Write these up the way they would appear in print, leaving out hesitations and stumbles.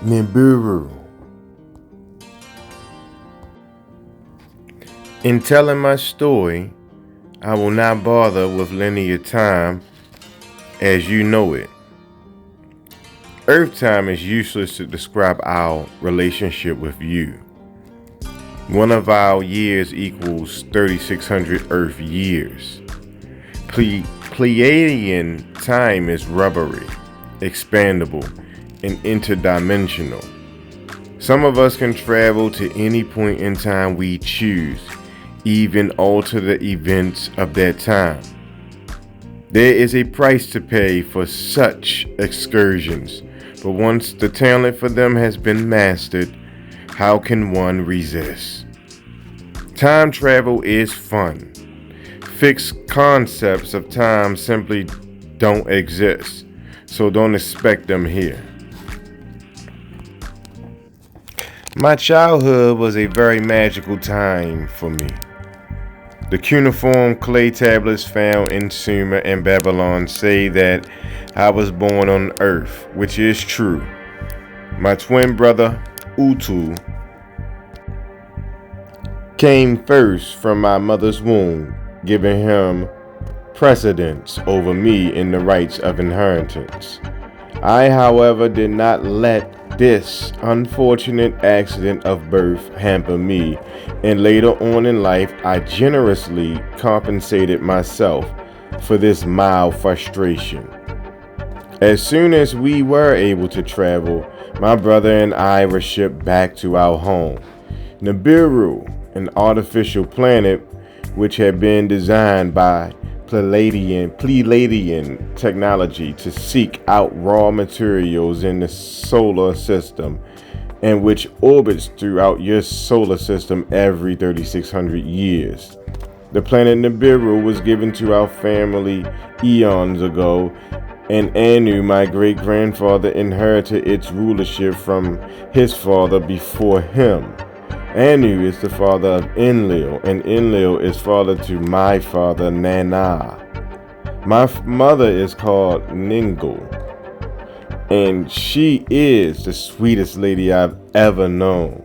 Nibiru. In telling my story, I will not bother with linear time as you know it. Earth time is useless to describe our relationship with you. One of our years equals 3,600 Earth years. Pleiadian time is rubbery, expandable, and interdimensional. Some of us can travel to any point in time we choose, even alter the events of that time. There is a price to pay for such excursions, but once the talent for them has been mastered, how can one resist? Time travel is fun. Fixed concepts of time simply don't exist, so don't expect them here. My childhood was a very magical time for me. The cuneiform clay tablets found in Sumer and Babylon say that I was born on Earth, which is true. My twin brother, Utu, came first from my mother's womb, giving him precedence over me in the rights of inheritance. I, however, did not let this unfortunate accident of birth hamper me, and later on in life I generously compensated myself for this mild frustration. As soon as we were able to travel, my brother and I were shipped back to our home, Nibiru, an artificial planet which had been designed by Pleiadian technology to seek out raw materials in the solar system, and which orbits throughout your solar system every 3,600 years. The planet Nibiru was given to our family eons ago, and Anu, my great-grandfather, inherited its rulership from his father before him. Anu is the father of Enlil, and Enlil is father to my father Nana. My mother is called Ningle, and she is the sweetest lady I've ever known.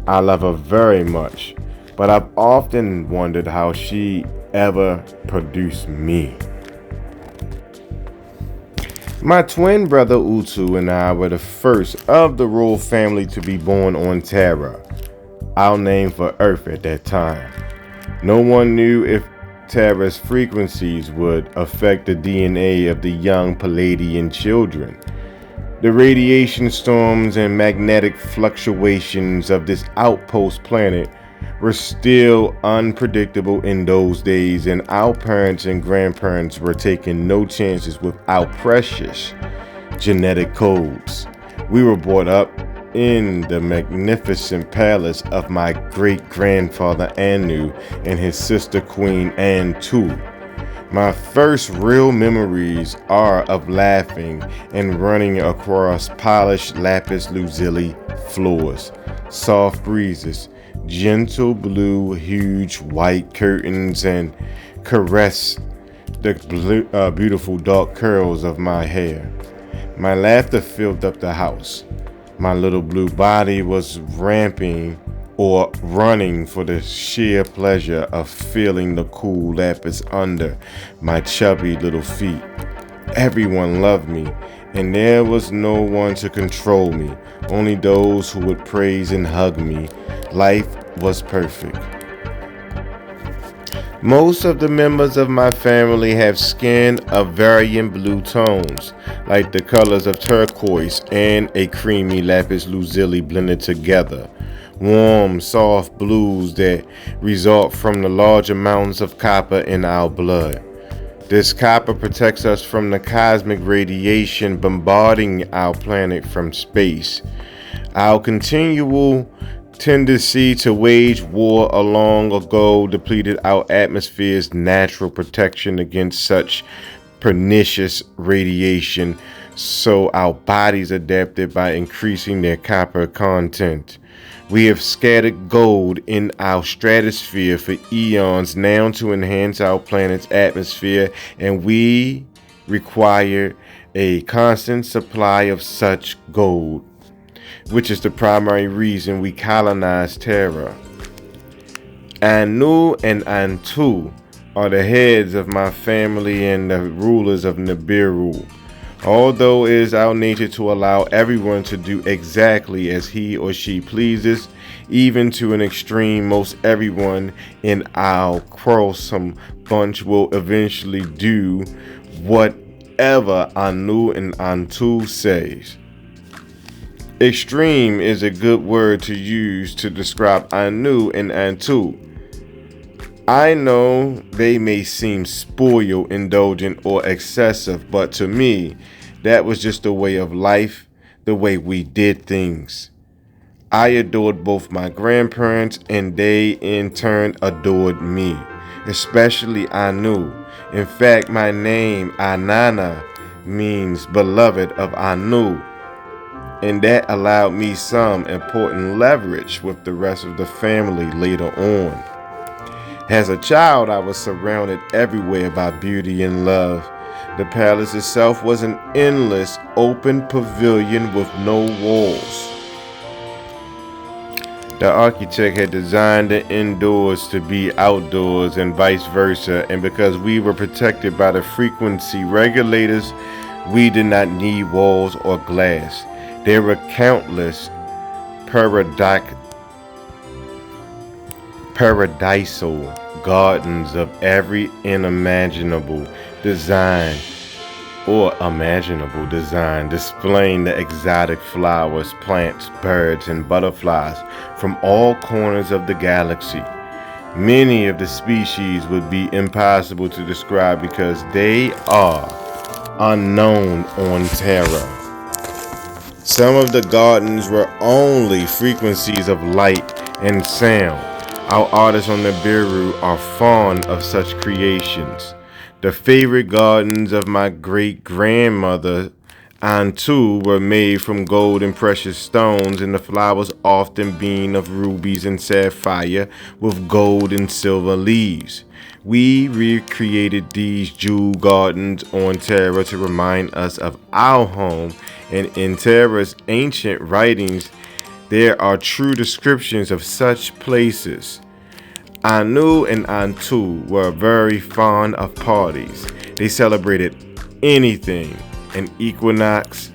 I love her very much, but I've often wondered how she ever produced me. My twin brother Utu and I were the first of the royal family to be born on Terra, our name for Earth at that time. No one knew if Terra's frequencies would affect the DNA of the young Pleiadian children. The radiation storms and magnetic fluctuations of this outpost planet were still unpredictable in those days, and our parents and grandparents were taking no chances with our precious genetic codes. We were brought up in the magnificent palace of my great-grandfather Anu and his sister Queen Antu. My first real memories are of laughing and running across polished lapis lazuli floors, soft breezes, gentle blue, huge white curtains, and caress the beautiful dark curls of my hair. My laughter filled up the house. My little blue body was ramping or running for the sheer pleasure of feeling the cool lapis under my chubby little feet. Everyone loved me, and there was no one to control me, only those who would praise and hug me. Life was perfect. Most of the members of my family have skin of varying blue tones, like the colors of turquoise and a creamy lapis lazuli blended together. Warm, soft blues that result from the large amounts of copper in our blood. This copper protects us from the cosmic radiation bombarding our planet from space. Our continual tendency to wage war long ago depleted our atmosphere's natural protection against such pernicious radiation, so our bodies adapted by increasing their copper content. We have scattered gold in our stratosphere for eons now to enhance our planet's atmosphere, and we require a constant supply of such gold. which is the primary reason we colonized Terra. Anu and Antu are the heads of my family and the rulers of Nibiru. Although it is our nature to allow everyone to do exactly as he or she pleases, even to an extreme, most everyone in our quarrelsome bunch will eventually do whatever Anu and Antu says. Extreme is a good word to use to describe Anu and Antu. I know they may seem spoiled, indulgent, or excessive, but to me, that was just the way of life, the way we did things. I adored both my grandparents, and they in turn adored me, especially Anu. In fact, my name, Inanna, means beloved of Anu, and that allowed me some important leverage with the rest of the family later on. As a child, I was surrounded everywhere by beauty and love. The palace itself was an endless, open pavilion with no walls. The architect had designed the indoors to be outdoors and vice versa, and because we were protected by the frequency regulators, we did not need walls or glass. There were countless paradisal gardens of every unimaginable design displaying the exotic flowers, plants, birds, and butterflies from all corners of the galaxy. Many of the species would be impossible to describe because they are unknown on Terra. Some of the gardens were only frequencies of light and sound. Our artists on Nibiru are fond of such creations. The favorite gardens of my great-grandmother Antu were made from gold and precious stones, and the flowers often being of rubies and sapphire with gold and silver leaves. We recreated these jewel gardens on Terra to remind us of our home, and in Terra's ancient writings, there are true descriptions of such places. Anu and Antu were very fond of parties. They celebrated anything, an equinox,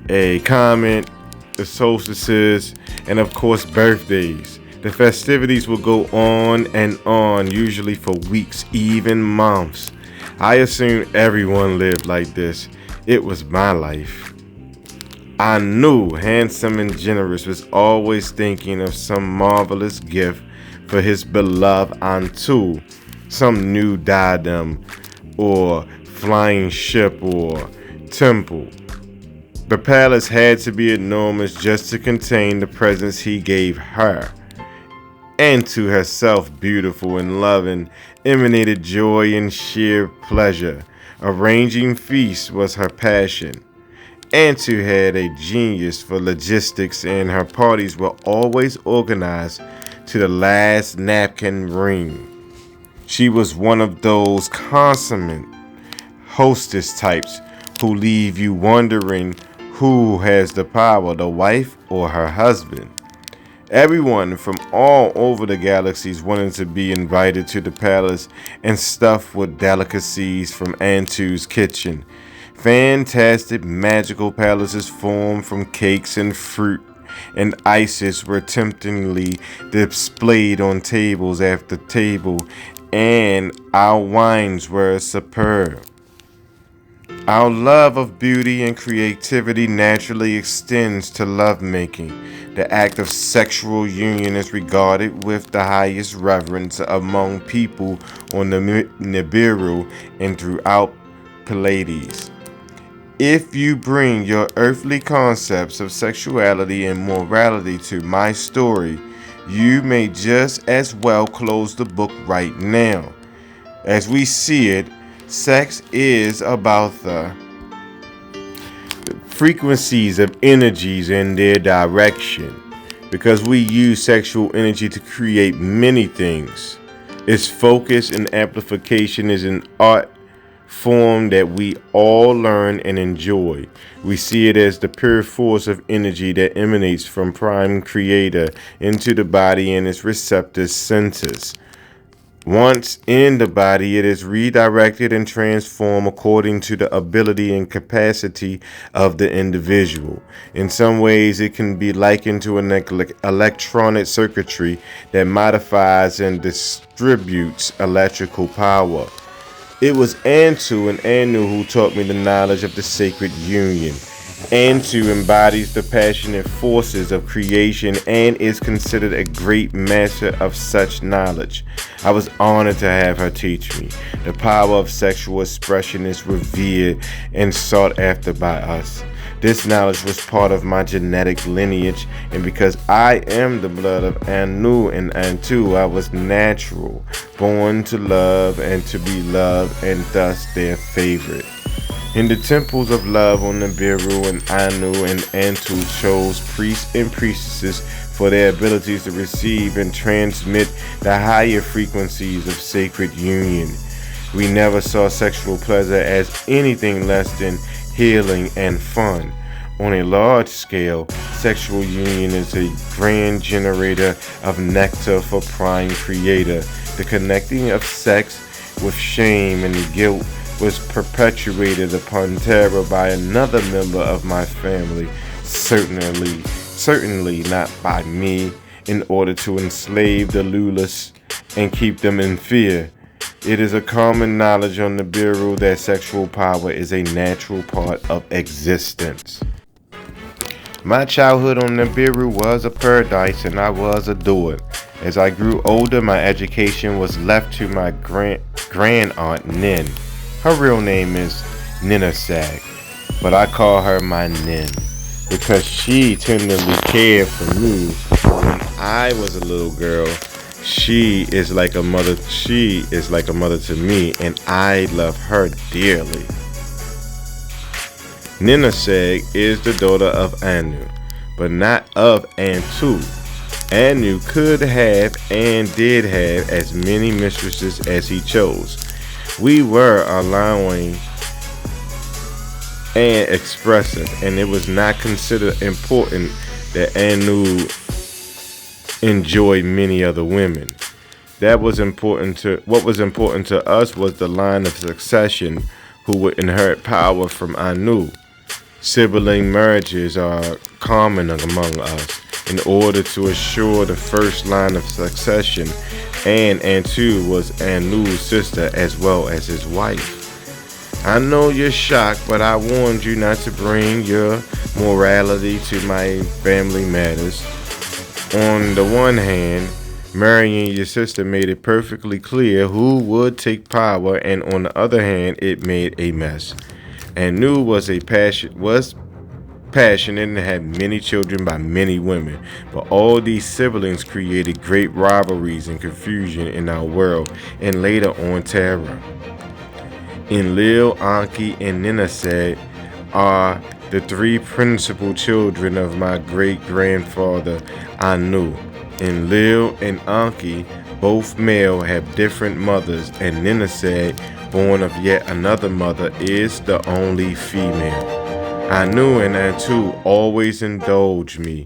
a comet, the solstices, and of course birthdays. The festivities would go on, usually for weeks, even months. I assumed everyone lived like this. It was my life. Anu, handsome and generous, was always thinking of some marvelous gift for his beloved Antu, some new diadem or flying ship or temple. The palace had to be enormous just to contain the presents he gave her. And to herself, beautiful and loving, emanated joy and sheer pleasure. Arranging feasts was her passion. Antu had a genius for logistics, and her parties were always organized to the last napkin ring. She was one of those consummate hostess types who leave you wondering who has the power, the wife or her husband. Everyone from all over the galaxies wanted to be invited to the palace and stuffed with delicacies from Antu's kitchen. Fantastic magical palaces formed from cakes and fruit, and ices were temptingly displayed on tables after table, and our wines were superb. Our love of beauty and creativity naturally extends to lovemaking. The act of sexual union is regarded with the highest reverence among people on the Nibiru and throughout Pleiades. If you bring your earthly concepts of sexuality and morality to my story, you may just as well close the book right now. As we see it, sex is about the frequencies of energies and their direction, because we use sexual energy to create many things. Its focus and amplification is an art form that we all learn and enjoy. We see it as the pure force of energy that emanates from Prime Creator into the body and its receptor centers. Once in the body, it is redirected and transformed according to the ability and capacity of the individual. In some ways, it can be likened to an electronic circuitry that modifies and distributes electrical power. It was Antu and Anu who taught me the knowledge of the sacred union. Antu embodies the passionate forces of creation and is considered a great master of such knowledge. I was honored to have her teach me. The power of sexual expression is revered and sought after by us. This knowledge was part of my genetic lineage, and because I am the blood of Anu and Antu, I was natural, born to love and to be loved, and thus their favorite. In the temples of love on Nibiru, and Anu and Antu chose priests and priestesses for their abilities to receive and transmit the higher frequencies of sacred union. We never saw sexual pleasure as anything less than healing and fun. On a large scale, sexual union is a grand generator of nectar for Prime Creator. The connecting of sex with shame and guilt was perpetuated upon Terra by another member of my family, certainly not by me, in order to enslave the Lulas and keep them in fear. It is a common knowledge on the Nibiru that sexual power is a natural part of existence. My childhood on Nibiru was a paradise and I was adored. As I grew older, my education was left to my grand aunt Nin. Her real name is Ninasag, but I call her my Nin because she tenderly cared for me when I was a little girl. She is like a mother to me, and I love her dearly. Ninaseg is the daughter of Anu, but not of Antu. Anu could have and did have as many mistresses as he chose. We were allowing and expressive, and it was not considered important that Anu enjoyed many other women. What was important to us was the line of succession who would inherit power from Anu. Sibling marriages are common among us in order to assure the first line of succession, and Antu was Anu's sister as well as his wife. I know you're shocked, but I warned you not to bring your morality to my family matters. On the one hand, marrying your sister made it perfectly clear who would take power, and on the other hand, it made a mess. Anu was passionate and had many children by many women, but all these siblings created great rivalries and confusion in our world and later on Terra. Enlil, Anki, and Ninaseg are the three principal children of my great-grandfather Anu. Enlil and Anki, both male, have different mothers, and Ninaseg, born of yet another mother, is the only female. Anu and Antu always indulged me,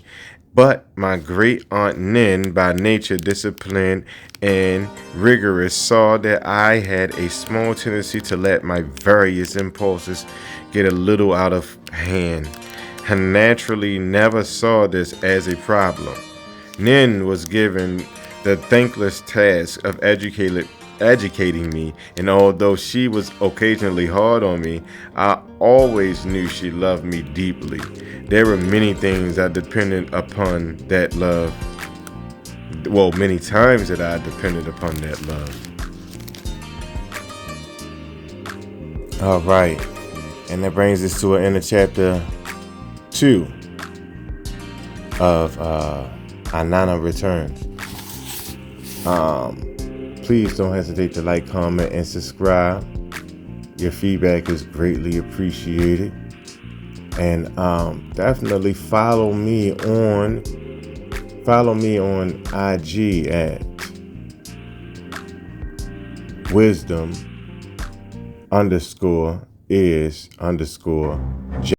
but my great aunt Nin, by nature disciplined and rigorous, saw that I had a small tendency to let my various impulses get a little out of hand. I naturally never saw this as a problem. Nin was given the thankless task of educating me, and although she was occasionally hard on me, I always knew she loved me deeply. There were many things I depended upon that love. Well, many times that I depended upon that love. All right, and that brings us to an end of chapter 2 of Inanna Returns. Please don't hesitate to like, comment, and subscribe. Your feedback is greatly appreciated. And definitely follow me on IG at Wisdom underscore is underscore